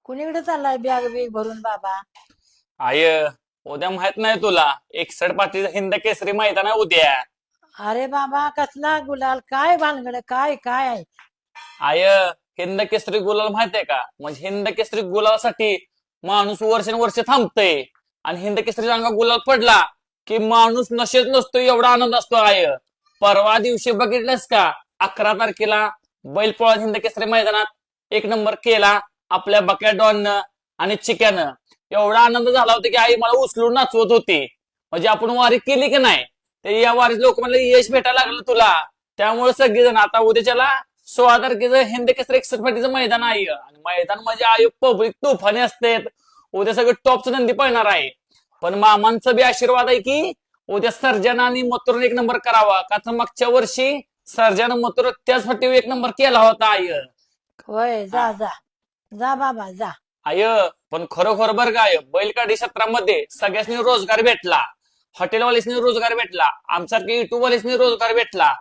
कुणीकडे चाललाय bag big भरून बाबा? आय उद्या माहित नाही तुला 61 पाटील हिंद केसरी मैदान आहे उद्या. अरे बाबा कसला गुलाल, काय भानगड, काय काय आहे? आय हिंद केसरी गुलाल माहित आहे का? म्हणजे हिंद केसरी गुलालासाठी माणूस वर्षानुवर्ष थांबतय आणि हिंद केसरी अंगा गुलाल पडला की माणूस नशेत नसतो एवढा आनंद असतो. परवा दिवशी बघितलंस का? 11 तारखेला बैलपोळा हिंद केसरी मैदानात 1 नंबर केला आपल्या बक्या डॉननं आणि चिक्यानं. एवढा आनंद झाला होता की आई मला उचलून नाचवत होती. म्हणजे आपण वारी केली की नाही, ते या वारीत लोक म्हणले यश भेटायला लागलं तुला. त्यामुळे सगळेजण आता उद्याच्याला 16 तारखेचं हिंद केसरी 61 फाटीचं मैदान आहे आणि मैदान म्हणजे आई पब्लिक तुफाने असते. उद्या सगळं टॉपचं नंदी पळणार आहे. पण मामांचा बी आशीर्वाद आहे की उद्या सर्जन आणि मथुरने 1 नंबर करावा, का तर मागच्या वर्षी सर्जन मथुर त्याच फाटीवर 1 नंबर केला होता. होय, जा जा जा बाबा जा. आय पण खरोखर बरं काय बैलगाडी क्षेत्रामध्ये सगळ्यांनी रोजगार भेटला. हॉटेलवाल्यासनी रोजगार भेटला, आमच्यासारखे युट्यूबवाल्यासनी रोजगार भेटला.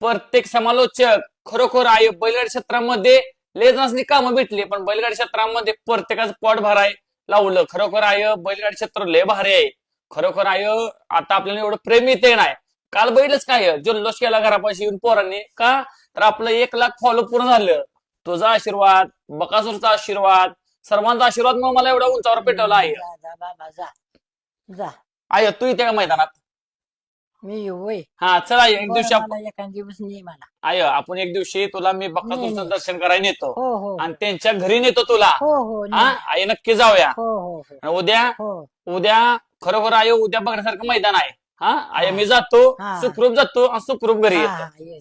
प्रत्येक समालोचक खरोखर आहे बैलगाडी क्षेत्रामध्ये लेजनासनी कामं भेटली, पण बैलगाडी क्षेत्रामध्ये प्रत्येकाचं पोट भराय लावलं. खरोखर आहे बैलगाडी क्षेत्र लय भारी आहे. खरोखर आहे आता आपल्याला एवढं प्रेम येते नाही. काल बैलच काय जल्लोष केला घरापाशी येऊन पोरांनी, का तर आपलं 1 लाख फॉलो पूर्ण झालं. तुझा आशीर्वाद, बकासूरचा आशीर्वाद, सर्वांचा आशीर्वाद मग मला एवढा उंचावर पेटवला आहे. जा जा बाबा जा जा. आय तू इथे का मैदानात? मी येऊ होय. हा चला एक बरं, दिवशी मला एखाद दिवस नाही मला. आय आपण एक दिवशी तुला मी बकासूरचं नाही. दर्शन करायला नेतो हो हो आणि त्यांच्या घरी नेतो तुला. हो हो हा नाही. आई नक्की जाऊया. हो हो हो आणि उद्या हो उद्या खरोखर आय उद्या बघण्यासारखं मैदान आहे. हा आय मी जातो, हा. सुखरूप जातो आणि सुखरूप घरी हा येतो. हा ये